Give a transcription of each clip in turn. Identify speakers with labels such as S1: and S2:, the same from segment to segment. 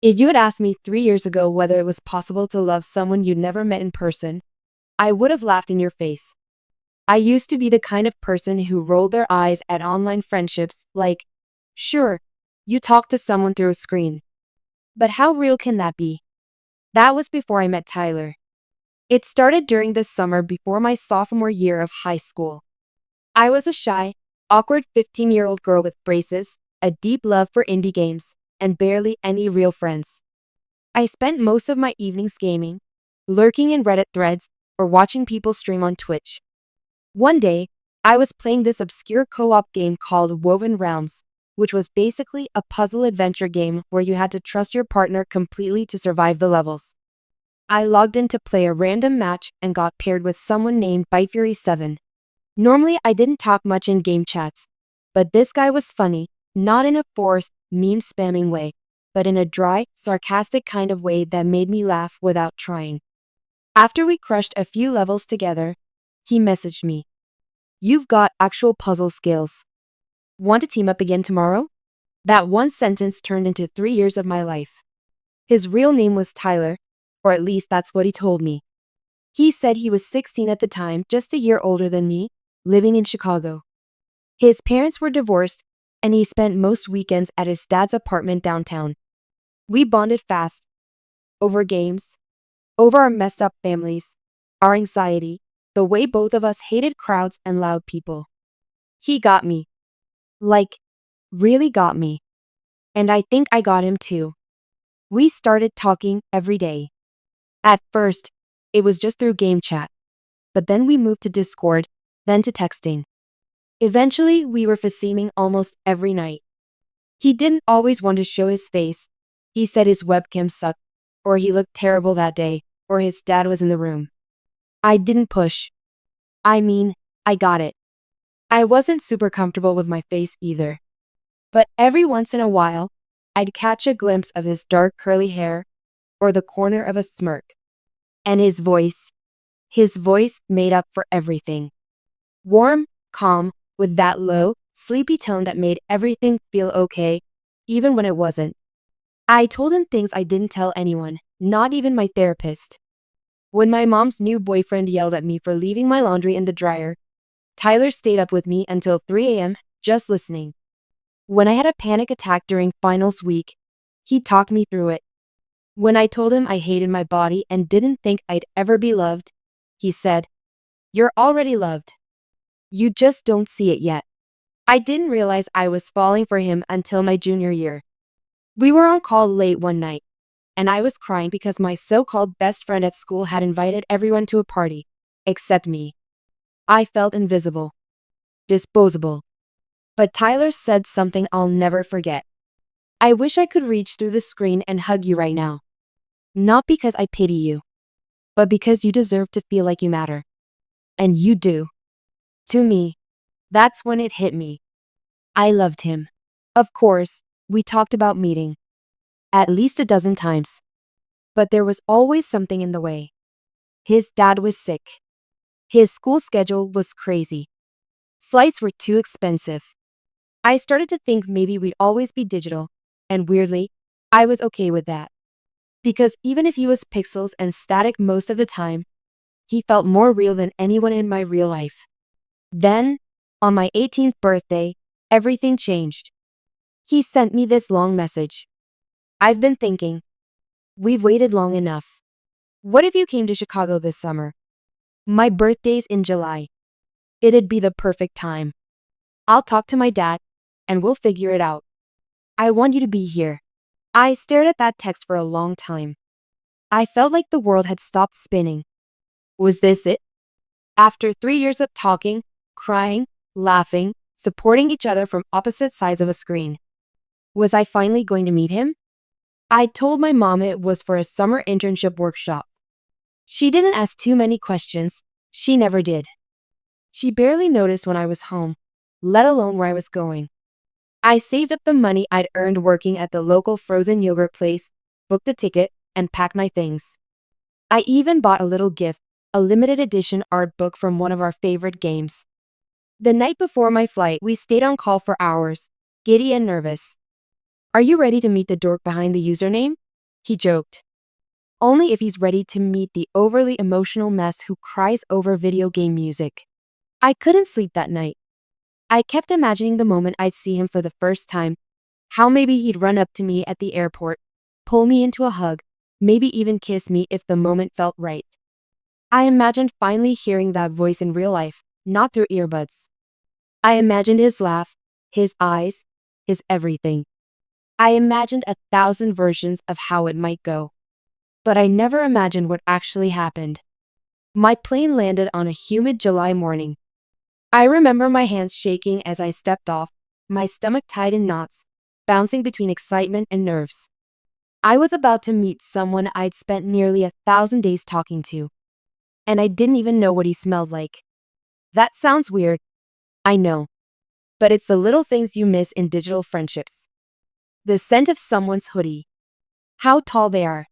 S1: If you had asked me 3 years ago whether it was possible to love someone you'd never met in person, I would have laughed in your face. I used to be the kind of person who rolled their eyes at online friendships like, sure, you talk to someone through a screen. But how real can that be? That was before I met Tyler. It started during the summer before my sophomore year of high school. I was a shy, awkward 15-year-old girl with braces, a deep love for indie games, and barely any real friends. I spent most of my evenings gaming, lurking in Reddit threads, or watching people stream on Twitch. One day, I was playing this obscure co-op game called Woven Realms, which was basically a puzzle adventure game where you had to trust your partner completely to survive the levels. I logged in to play a random match and got paired with someone named BiteFury7. Normally, I didn't talk much in game chats, but this guy was funny, not in a forced, meme-spamming way, but in a dry, sarcastic kind of way that made me laugh without trying. After we crushed a few levels together, he messaged me. "You've got actual puzzle skills. Want to team up again tomorrow?" That one sentence turned into 3 years of my life. His real name was Tyler, or at least that's what he told me. He said he was 16 at the time, just a year older than me, living in Chicago. His parents were divorced, and he spent most weekends at his dad's apartment downtown. We bonded fast, over games, over our messed up families, our anxiety, the way both of us hated crowds and loud people. He got me. Like, really got me. And I think I got him too. We started talking every day. At first, it was just through game chat. But then we moved to Discord, then to texting. Eventually, we were FaceTiming almost every night. He didn't always want to show his face. He said his webcam sucked, or he looked terrible that day, or his dad was in the room. I didn't push. I mean, I got it. I wasn't super comfortable with my face either. But every once in a while, I'd catch a glimpse of his dark curly hair, or the corner of a smirk. And his voice made up for everything. Warm, calm, with that low, sleepy tone that made everything feel okay, even when it wasn't. I told him things I didn't tell anyone, not even my therapist. When my mom's new boyfriend yelled at me for leaving my laundry in the dryer, Tyler stayed up with me until 3 a.m., just listening. When I had a panic attack during finals week, he talked me through it. When I told him I hated my body and didn't think I'd ever be loved, he said, "You're already loved. You just don't see it yet." I didn't realize I was falling for him until my junior year. We were on call late one night, and I was crying because my so-called best friend at school had invited everyone to a party, except me. I felt invisible, disposable. But Tyler said something I'll never forget. "I wish I could reach through the screen and hug you right now. Not because I pity you, but because you deserve to feel like you matter. And you do." To me, that's when it hit me. I loved him. Of course, we talked about meeting. At least a dozen times. But there was always something in the way. His dad was sick. His school schedule was crazy. Flights were too expensive. I started to think maybe we'd always be digital, and weirdly, I was okay with that. Because even if he was pixels and static most of the time, he felt more real than anyone in my real life. Then, on my 18th birthday, everything changed. He sent me this long message. "I've been thinking. We've waited long enough. What if you came to Chicago this summer? My birthday's in July. It'd be the perfect time. I'll talk to my dad, and we'll figure it out. I want you to be here." I stared at that text for a long time. I felt like the world had stopped spinning. Was this it? After 3 years of talking, crying, laughing, supporting each other from opposite sides of a screen, was I finally going to meet him? I told my mom it was for a summer internship workshop. She didn't ask too many questions. She never did. She barely noticed when I was home, let alone where I was going. I saved up the money I'd earned working at the local frozen yogurt place, booked a ticket, and packed my things. I even bought a little gift, a limited edition art book from one of our favorite games. The night before my flight, we stayed on call for hours, giddy and nervous. "Are you ready to meet the dork behind the username?" he joked. Only if he's ready to meet the overly emotional mess who cries over video game music. I couldn't sleep that night. I kept imagining the moment I'd see him for the first time, how maybe he'd run up to me at the airport, pull me into a hug, maybe even kiss me if the moment felt right. I imagined finally hearing that voice in real life, not through earbuds. I imagined his laugh, his eyes, his everything. I imagined 1,000 versions of how it might go. But I never imagined what actually happened. My plane landed on a humid July morning. I remember my hands shaking as I stepped off, my stomach tied in knots, bouncing between excitement and nerves. I was about to meet someone I'd spent nearly 1,000 days talking to. And I didn't even know what he smelled like. That sounds weird, I know. But it's the little things you miss in digital friendships. The scent of someone's hoodie. How tall they are.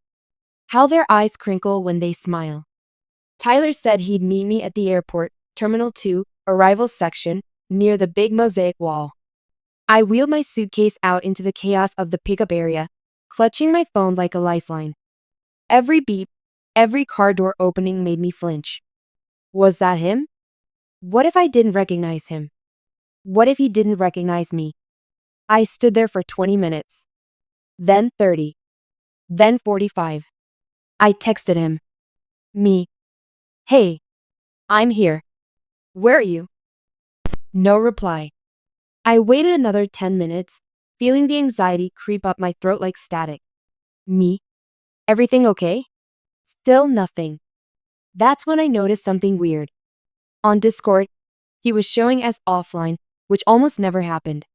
S1: How their eyes crinkle when they smile. Tyler said he'd meet me at the airport, Terminal 2, arrival section, near the big mosaic wall. I wheeled my suitcase out into the chaos of the pickup area, clutching my phone like a lifeline. Every beep, every car door opening made me flinch. Was that him? What if I didn't recognize him? What if he didn't recognize me? I stood there for 20 minutes. Then 30. Then 45. I texted him. Me. Hey. I'm here. Where are you? No reply. I waited another 10 minutes, feeling the anxiety creep up my throat like static. Me. Everything okay? Still nothing. That's when I noticed something weird. On Discord, he was showing as offline, which almost never happened.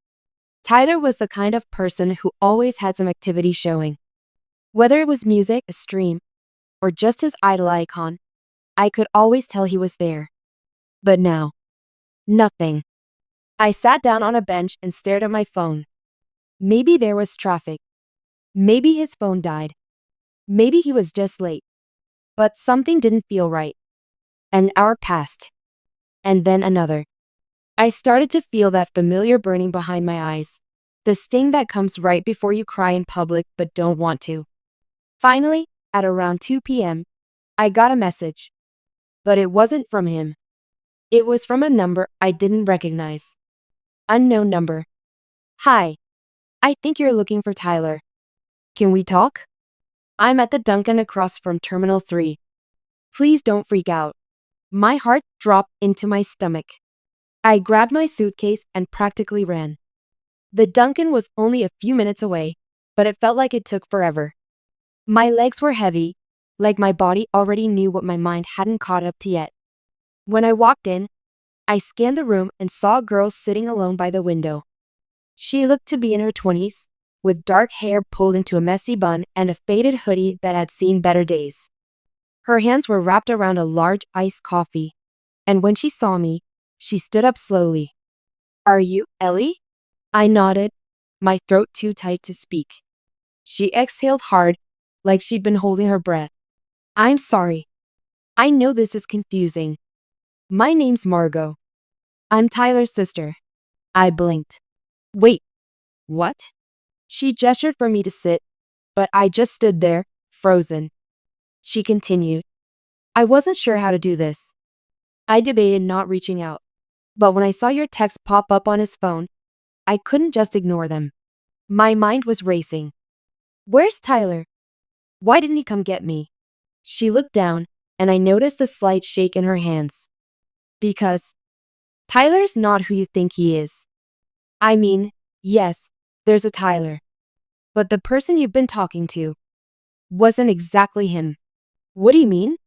S1: Tyler was the kind of person who always had some activity showing. Whether it was music, a stream, or just his idol icon, I could always tell he was there. But now, nothing. I sat down on a bench and stared at my phone. Maybe there was traffic. Maybe his phone died. Maybe he was just late. But something didn't feel right. An hour passed. And then another. I started to feel that familiar burning behind my eyes. The sting that comes right before you cry in public but don't want to. Finally, at around 2 p.m., I got a message. But it wasn't from him. It was from a number I didn't recognize. Unknown number. Hi. I think you're looking for Tyler. Can we talk? I'm at the Dunkin' across from Terminal 3. Please don't freak out. My heart dropped into my stomach. I grabbed my suitcase and practically ran. The Dunkin' was only a few minutes away, but it felt like it took forever. My legs were heavy, like my body already knew what my mind hadn't caught up to yet. When I walked in, I scanned the room and saw a girl sitting alone by the window. She looked to be in her 20s, with dark hair pulled into a messy bun and a faded hoodie that had seen better days. Her hands were wrapped around a large iced coffee, and when she saw me, she stood up slowly. Are you Ellie? I nodded, my throat too tight to speak. She exhaled hard, like she'd been holding her breath. I'm sorry. I know this is confusing. My name's Margot. I'm Tyler's sister. I blinked. Wait, what? She gestured for me to sit, but I just stood there, frozen. She continued. I wasn't sure how to do this. I debated not reaching out, but when I saw your text pop up on his phone, I couldn't just ignore them. My mind was racing. Where's Tyler? Why didn't he come get me? She looked down, and I noticed the slight shake in her hands. Because Tyler's not who you think he is. I mean, yes, there's a Tyler. But the person you've been talking to wasn't exactly him. What do you mean?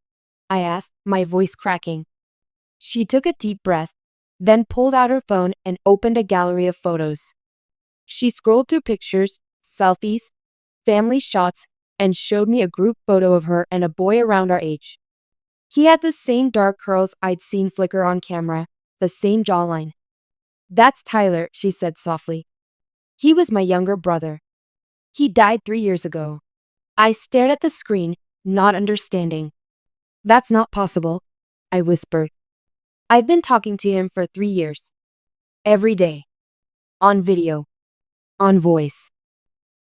S1: I asked, my voice cracking. She took a deep breath, then pulled out her phone and opened a gallery of photos. She scrolled through pictures, selfies, family shots, and showed me a group photo of her and a boy around our age. He had the same dark curls I'd seen flicker on camera, the same jawline. That's Tyler, she said softly. He was my younger brother. He died 3 years ago. I stared at the screen, not understanding. That's not possible, I whispered. I've been talking to him for 3 years. Every day. On video. On voice.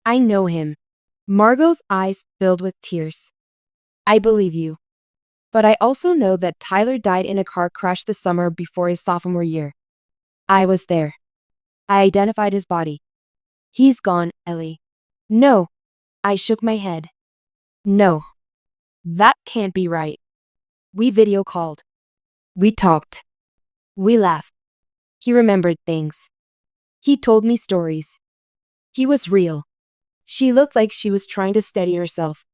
S1: I know him. Margot's eyes filled with tears. I believe you. But I also know that Tyler died in a car crash the summer before his sophomore year. I was there. I identified his body. He's gone, Ellie. No. I shook my head. No. That can't be right. We video called. We talked. We laughed. He remembered things. He told me stories. He was real. She looked like she was trying to steady herself.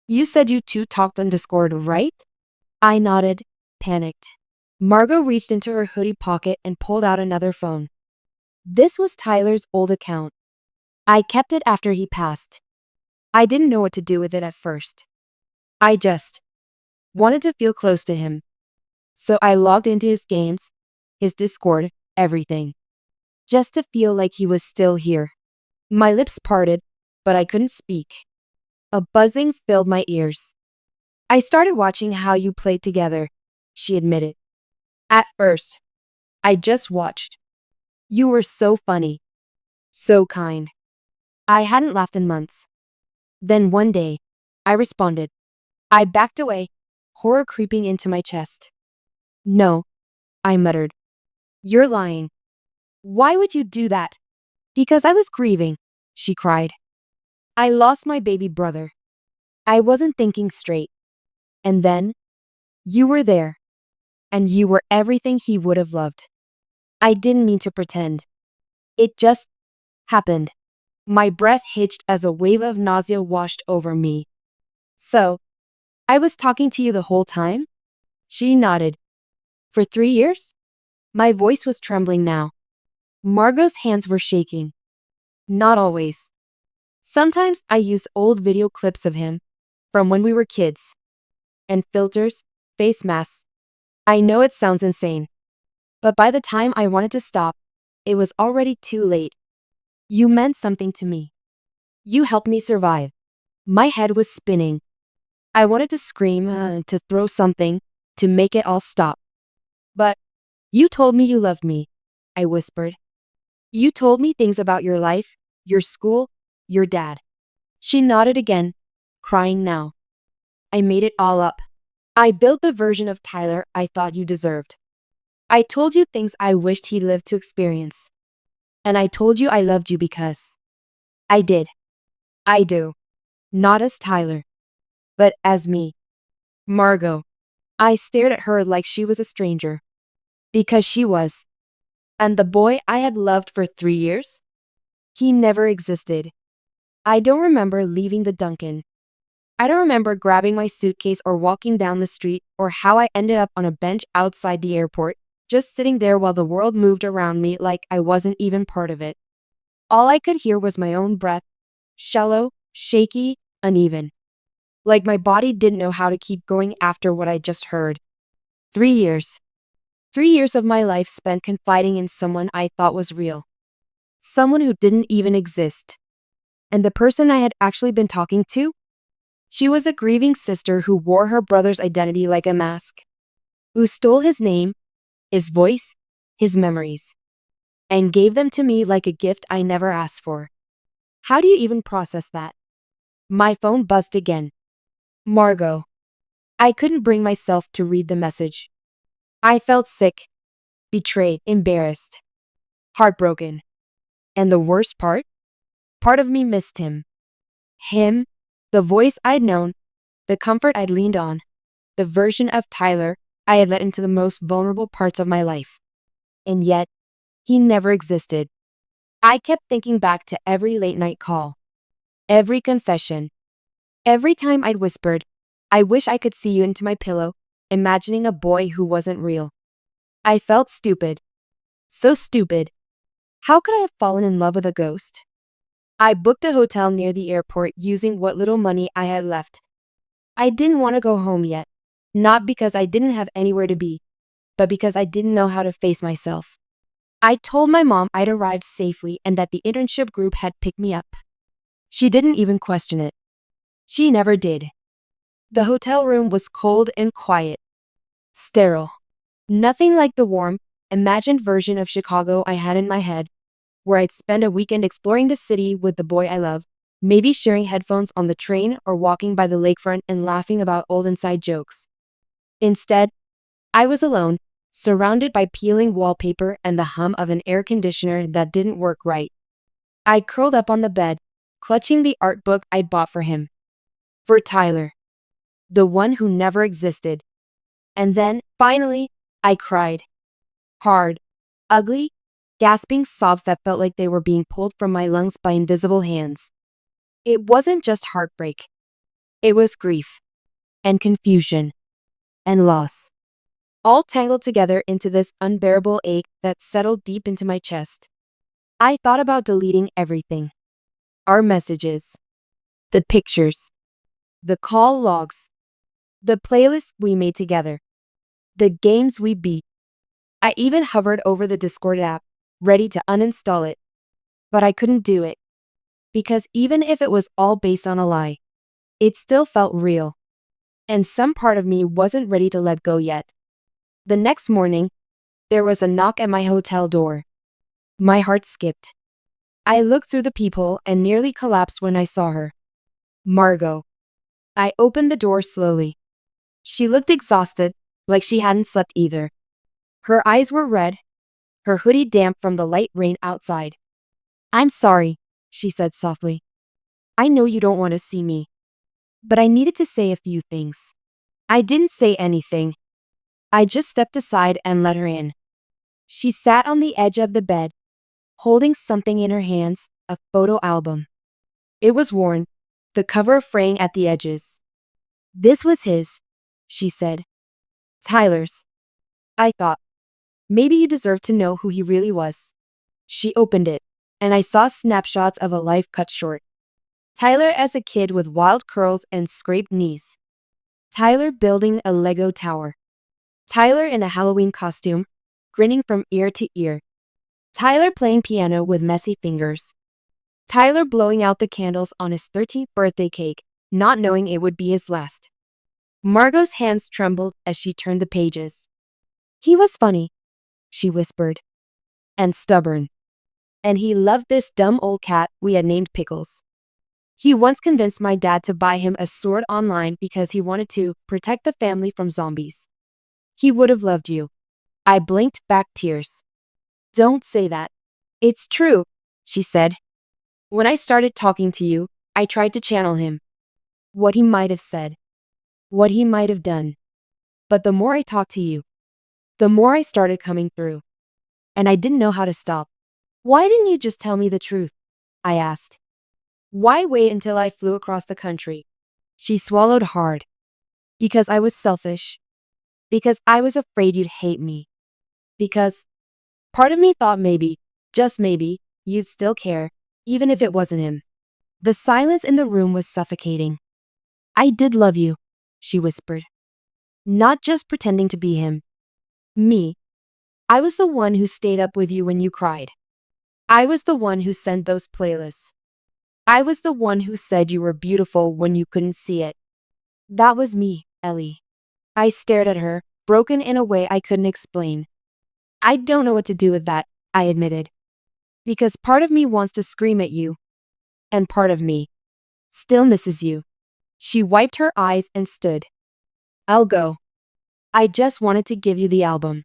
S1: You said you two talked on Discord, right? I nodded, panicked. Margot reached into her hoodie pocket and pulled out another phone. This was Tyler's old account. I kept it after he passed. I didn't know what to do with it at first. I just wanted to feel close to him. So I logged into his games, his Discord, everything. Just to feel like he was still here. My lips parted, but I couldn't speak. A buzzing filled my ears. I started watching how you played together, she admitted. At first, I just watched. You were so funny. So kind. I hadn't laughed in months. Then one day, I responded. I backed away, horror creeping into my chest. No, I muttered. You're lying. Why would you do that? Because I was grieving, she cried. I lost my baby brother. I wasn't thinking straight. And then, you were there. And you were everything he would have loved. I didn't mean to pretend. It just happened. My breath hitched as a wave of nausea washed over me. So, I was talking to you the whole time? She nodded. For 3 years? My voice was trembling now. Margot's hands were shaking. Not always. Sometimes I used old video clips of him, from when we were kids. And filters, face masks. I know it sounds insane. But by the time I wanted to stop, it was already too late. You meant something to me. You helped me survive. My head was spinning. I wanted to scream, to throw something, to make it all stop. But you told me you loved me, I whispered. You told me things about your life, your school, your dad. She nodded again, crying now. I made it all up. I built the version of Tyler I thought you deserved. I told you things I wished he lived to experience. And I told you I loved you because I did. I do. Not as Tyler, but as me. Margot. I stared at her like she was a stranger. Because she was. And the boy I had loved for 3 years? He never existed. I don't remember leaving the Dunkin'. I don't remember grabbing my suitcase or walking down the street or how I ended up on a bench outside the airport, just sitting there while the world moved around me like I wasn't even part of it. All I could hear was my own breath, shallow, shaky, uneven. Like my body didn't know how to keep going after what I just heard. 3 years. 3 years of my life spent confiding in someone I thought was real. Someone who didn't even exist. And the person I had actually been talking to? She was a grieving sister who wore her brother's identity like a mask. Who stole his name, his voice, his memories. And gave them to me like a gift I never asked for. How do you even process that? My phone buzzed again. Margot. I couldn't bring myself to read the message. I felt sick, betrayed, embarrassed, heartbroken. And the worst part? Part of me missed him. Him, the voice I'd known, the comfort I'd leaned on, the version of Tyler I had let into the most vulnerable parts of my life. And yet, he never existed. I kept thinking back to every late night call, every confession, every time I'd whispered, I wish I could see you into my pillow, imagining a boy who wasn't real. I felt stupid. So stupid. How could I have fallen in love with a ghost? I booked a hotel near the airport using what little money I had left. I didn't want to go home yet, not because I didn't have anywhere to be, but because I didn't know how to face myself. I told my mom I'd arrived safely and that the internship group had picked me up. She didn't even question it. She never did. The hotel room was cold and quiet. Sterile. Nothing like the warm, imagined version of Chicago I had in my head, where I'd spend a weekend exploring the city with the boy I loved, Maybe sharing headphones on the train or walking by the lakefront and laughing about old inside jokes. Instead, I was alone, surrounded by peeling wallpaper and the hum of an air conditioner that didn't work right. I curled up on the bed, clutching the art book I'd bought for him. For Tyler, the one who never existed. And then, finally, I cried. Hard, ugly, gasping sobs that felt like they were being pulled from my lungs by invisible hands. It wasn't just heartbreak. It was grief, and confusion, and loss, all tangled together into this unbearable ache that settled deep into my chest. I thought about deleting everything. Our messages, the pictures, the call logs, the playlists we made together, the games we beat. I even hovered over the Discord app, ready to uninstall it. But I couldn't do it. Because even if it was all based on a lie, it still felt real. And some part of me wasn't ready to let go yet. The next morning, there was a knock at my hotel door. My heart skipped. I looked through the peephole and nearly collapsed when I saw her. Margot. I opened the door slowly. She looked exhausted, like she hadn't slept either. Her eyes were red, her hoodie damp from the light rain outside. "I'm sorry," she said softly. "I know you don't want to see me, but I needed to say a few things." I didn't say anything. I just stepped aside and let her in. She sat on the edge of the bed, holding something in her hands, a photo album. It was worn, the cover fraying at the edges. "This was his," she said. "Tyler's." I thought, maybe you deserve to know who he really was. She opened it, and I saw snapshots of a life cut short. Tyler as a kid with wild curls and scraped knees. Tyler building a Lego tower. Tyler in a Halloween costume, grinning from ear to ear. Tyler playing piano with messy fingers. Tyler blowing out the candles on his 13th birthday cake, not knowing it would be his last. Margot's hands trembled as she turned the pages. "He was funny," she whispered. "And stubborn. And he loved this dumb old cat we had named Pickles. He once convinced my dad to buy him a sword online because he wanted to protect the family from zombies. He would have loved you." I blinked back tears. "Don't say that." "It's true," she said. "When I started talking to you, I tried to channel him. What he might have said. What he might have done. But the more I talked to you, the more I started coming through. And I didn't know how to stop." "Why didn't you just tell me the truth?" I asked. "Why wait until I flew across the country?" She swallowed hard. "Because I was selfish. Because I was afraid you'd hate me. Because part of me thought maybe, just maybe, you'd still care, even if it wasn't him." The silence in the room was suffocating. "I did love you," she whispered. "Not just pretending to be him. Me. I was the one who stayed up with you when you cried. I was the one who sent those playlists. I was the one who said you were beautiful when you couldn't see it. That was me, Ellie." I stared at her, broken in a way I couldn't explain. "I don't know what to do with that," I admitted. "Because part of me wants to scream at you, and part of me still misses you." She wiped her eyes and stood. "I'll go. I just wanted to give you the album.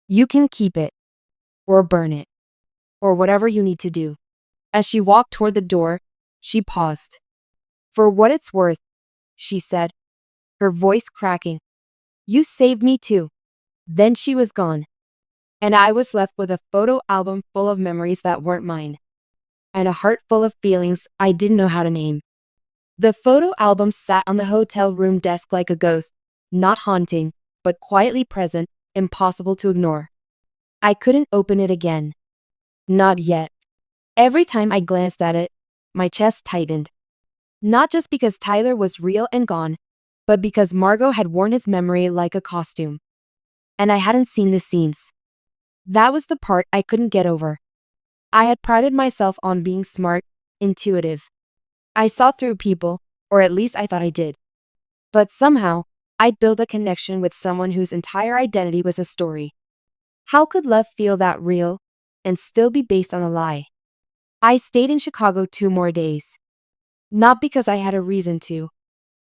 S1: You can keep it, or burn it, or whatever you need to do." As she walked toward the door, she paused. "For what it's worth," she said, her voice cracking, "you saved me too." Then she was gone, and I was left with a photo album full of memories that weren't mine, and a heart full of feelings I didn't know how to name. The photo album sat on the hotel room desk like a ghost, not haunting, but quietly present, impossible to ignore. I couldn't open it again. Not yet. Every time I glanced at it, my chest tightened. Not just because Tyler was real and gone, but because Margot had worn his memory like a costume. And I hadn't seen the seams. That was the part I couldn't get over. I had prided myself on being smart, intuitive. I saw through people, or at least I thought I did. But somehow, I'd built a connection with someone whose entire identity was a story. How could love feel that real, and still be based on a lie? I stayed in Chicago 2 more days. Not because I had a reason to,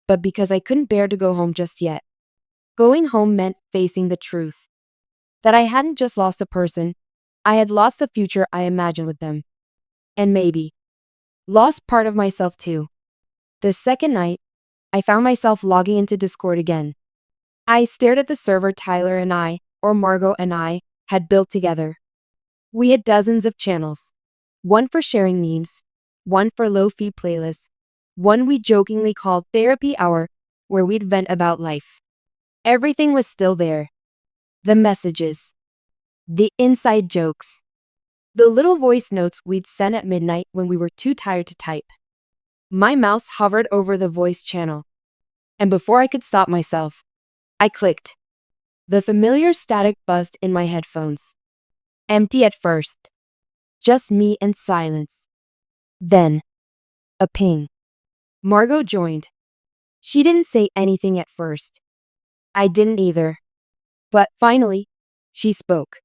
S1: but because I couldn't bear to go home just yet. Going home meant facing the truth. That I hadn't just lost a person, I had lost the future I imagined with them. And maybe, lost part of myself too. The second night, I found myself logging into Discord again. I stared at the server Tyler and I, or Margot and I, had built together. We had dozens of channels. One for sharing memes, one for low-fee playlists, one we jokingly called Therapy Hour, where we'd vent about life. Everything was still there. The messages. The inside jokes. The little voice notes we'd send at midnight when we were too tired to type. My mouse hovered over the voice channel. And before I could stop myself, I clicked. The familiar static buzzed in my headphones. Empty at first. Just me and silence. Then, a ping. Margot joined. She didn't say anything at first. I didn't either. But finally, she spoke.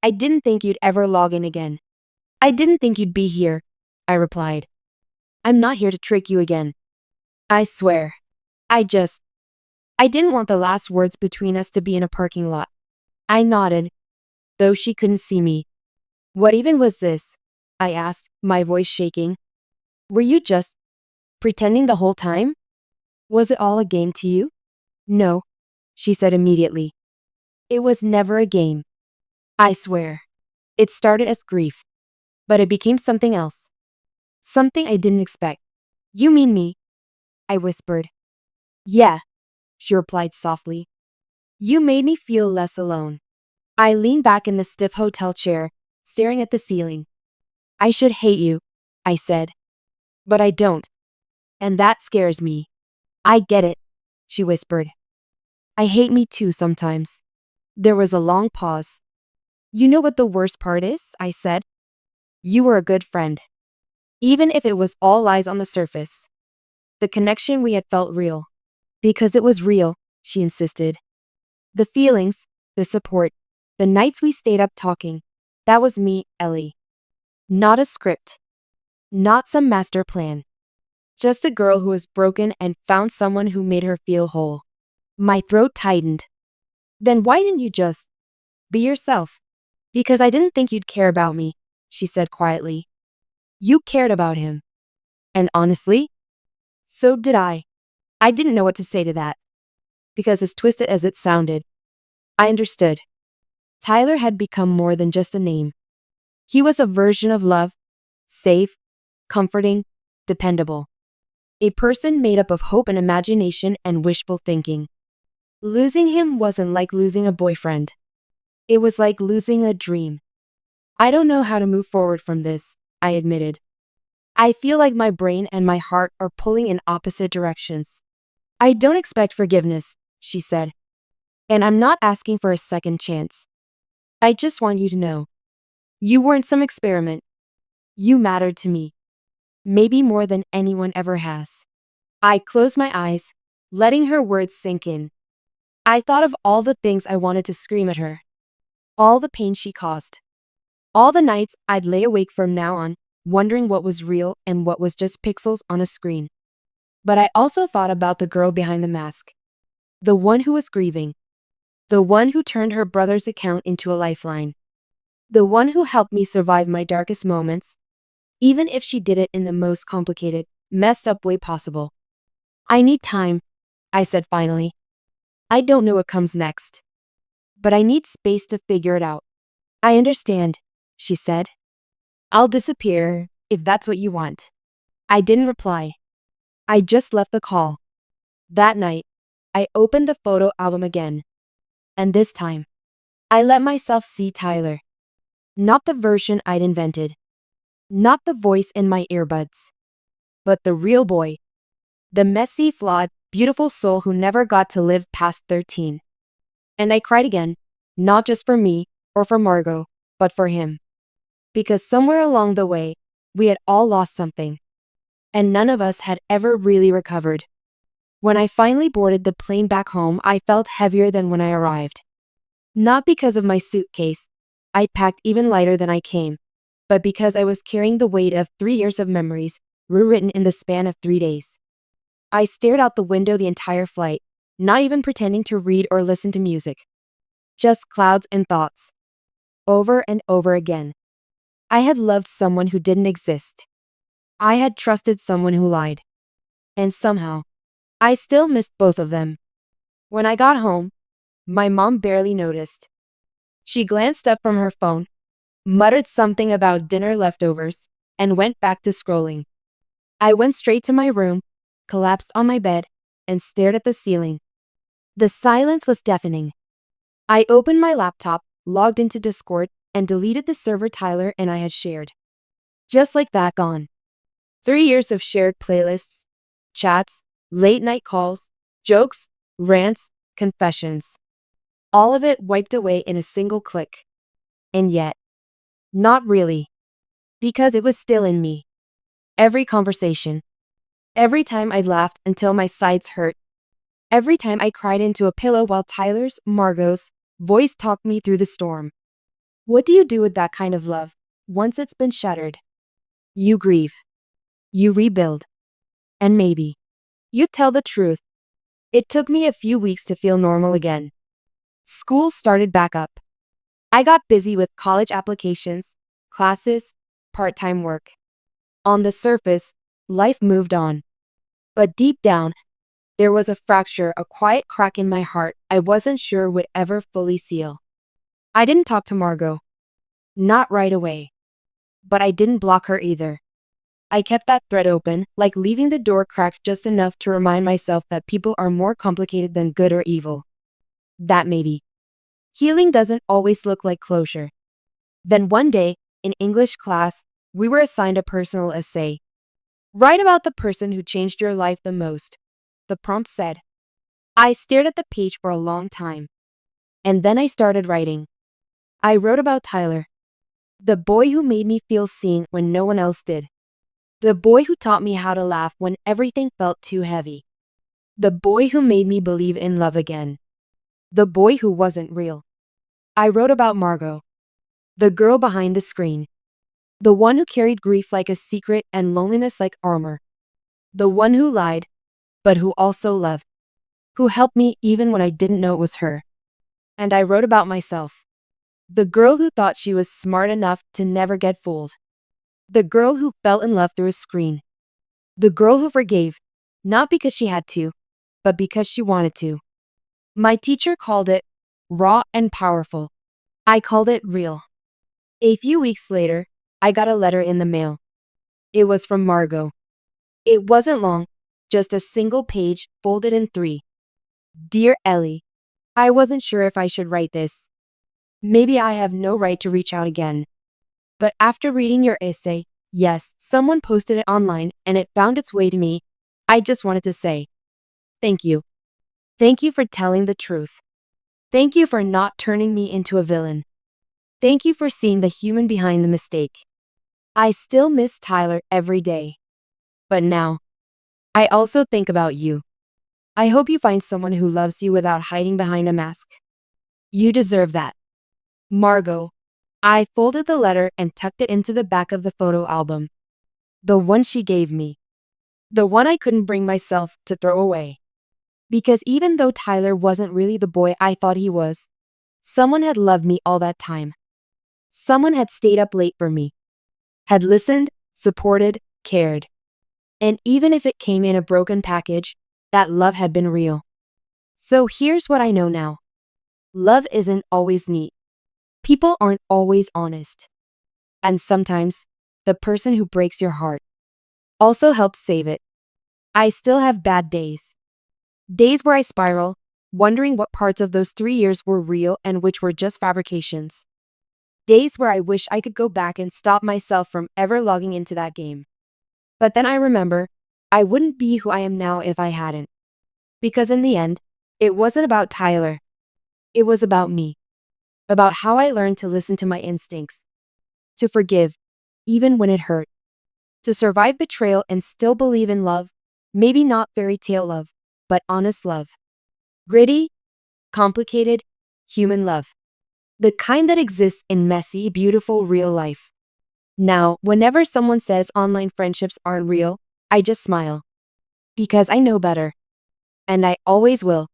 S1: I didn't think you'd ever log in again. I didn't think you'd be here, I replied. I'm not here to trick you again. I swear. I didn't want the last words between us to be in a parking lot. I nodded, though she couldn't see me. What even was this? I asked, my voice shaking. Were you just pretending the whole time? Was it all a game to you? No, she said immediately. It was never a game. I swear. It started as grief, but it became something else. Something I didn't expect. You mean me? I whispered. Yeah, she replied softly. You made me feel less alone. I leaned back in the stiff hotel chair, staring at the ceiling. I should hate you, I said. But I don't. And that scares me. I get it, she whispered. I hate me too sometimes. There was a long pause. You know what the worst part is? I said. You were a good friend. Even if it was all lies on the surface. The connection we had felt real. Because it was real, she insisted. The feelings, the support, the nights we stayed up talking. That was me, Ellie. Not a script. Not some master plan. Just a girl who was broken and found someone who made her feel whole. My throat tightened. Then why didn't you just be yourself? Because I didn't think you'd care about me, she said quietly. You cared about him. And honestly, so did I. I didn't know what to say to that. Because as twisted as it sounded, I understood. Tyler had become more than just a name. He was a version of love, safe, comforting, dependable. A person made up of hope and imagination and wishful thinking. Losing him wasn't like losing a boyfriend. It was like losing a dream. I don't know how to move forward from this, I admitted. I feel like my brain and my heart are pulling in opposite directions. I don't expect forgiveness, she said. And I'm not asking for a second chance. I just want you to know. You weren't some experiment. You mattered to me. Maybe more than anyone ever has. I closed my eyes, letting her words sink in. I thought of all the things I wanted to scream at her. All the pain she caused. All the nights I'd lay awake from now on, wondering what was real and what was just pixels on a screen. But I also thought about the girl behind the mask. The one who was grieving. The one who turned her brother's account into a lifeline. The one who helped me survive my darkest moments, even if she did it in the most complicated, messed up way possible. I need time, I said finally. I don't know what comes next. But I need space to figure it out. I understand, she said. I'll disappear, if that's what you want. I didn't reply. I just left the call. That night, I opened the photo album again. And this time, I let myself see Tyler. Not the version I'd invented. Not the voice in my earbuds. But the real boy. The messy, flawed, beautiful soul who never got to live past 13. And I cried again, not just for me or for Margot, but for him. Because somewhere along the way, we had all lost something. And none of us had ever really recovered. When I finally boarded the plane back home, I felt heavier than when I arrived. Not because of my suitcase. I packed even lighter than I came. But because I was carrying the weight of 3 years of memories, rewritten in the span of 3 days. I stared out the window the entire flight, not even pretending to read or listen to music. Just clouds and thoughts. Over and over again. I had loved someone who didn't exist. I had trusted someone who lied. And somehow, I still missed both of them. When I got home, my mom barely noticed. She glanced up from her phone, muttered something about dinner leftovers, and went back to scrolling. I went straight to my room, collapsed on my bed, and stared at the ceiling. The silence was deafening. I opened my laptop, logged into Discord, and deleted the server Tyler and I had shared. Just like that, gone. 3 years of shared playlists, chats, late night calls, jokes, rants, confessions. All of it wiped away in a single click. And yet, not really. Because it was still in me. Every conversation. Every time I laughed until my sides hurt. Every time I cried into a pillow while Tyler's, Margot's, voice talked me through the storm. What do you do with that kind of love, once it's been shattered? You grieve. You rebuild. And maybe, you tell the truth. It took me a few weeks to feel normal again. School started back up. I got busy with college applications, classes, part-time work. On the surface, life moved on. But deep down, there was a fracture, a quiet crack in my heart I wasn't sure would ever fully seal. I didn't talk to Margot. Not right away. But I didn't block her either. I kept that thread open, like leaving the door cracked just enough to remind myself that people are more complicated than good or evil. That maybe. Healing doesn't always look like closure. Then one day, in English class, we were assigned a personal essay. Write about the person who changed your life the most, the prompt said. I stared at the page for a long time. And then I started writing. I wrote about Tyler. The boy who made me feel seen when no one else did. The boy who taught me how to laugh when everything felt too heavy. The boy who made me believe in love again. The boy who wasn't real. I wrote about Margot. The girl behind the screen. The one who carried grief like a secret and loneliness like armor. The one who lied, but who also loved. Who helped me even when I didn't know it was her. And I wrote about myself. The girl who thought she was smart enough to never get fooled. The girl who fell in love through a screen. The girl who forgave, not because she had to, but because she wanted to. My teacher called it raw and powerful. I called it real. A few weeks later, I got a letter in the mail. It was from Margot. It wasn't long, just a single page folded in 3. Dear Ellie, I wasn't sure if I should write this. Maybe I have no right to reach out again. But after reading your essay, yes, someone posted it online and it found its way to me. I just wanted to say, thank you. Thank you for telling the truth. Thank you for not turning me into a villain. Thank you for seeing the human behind the mistake. I still miss Tyler every day. But now, I also think about you. I hope you find someone who loves you without hiding behind a mask. You deserve that. Margot. I folded the letter and tucked it into the back of the photo album. The one she gave me. The one I couldn't bring myself to throw away. Because even though Tyler wasn't really the boy I thought he was, someone had loved me all that time. Someone had stayed up late for me. Had listened, supported, cared. And even if it came in a broken package, that love had been real. So here's what I know now. Love isn't always neat. People aren't always honest. And sometimes, the person who breaks your heart also helps save it. I still have bad days. Days where I spiral, wondering what parts of those 3 years were real and which were just fabrications. Days where I wish I could go back and stop myself from ever logging into that game. But then I remember, I wouldn't be who I am now if I hadn't. Because in the end, it wasn't about Tyler. It was about me. About how I learned to listen to my instincts. To forgive, even when it hurt. To survive betrayal and still believe in love. Maybe not fairy tale love, but honest love. Gritty, complicated, human love. The kind that exists in messy, beautiful real life. Now, whenever someone says online friendships aren't real, I just smile. Because I know better. And I always will.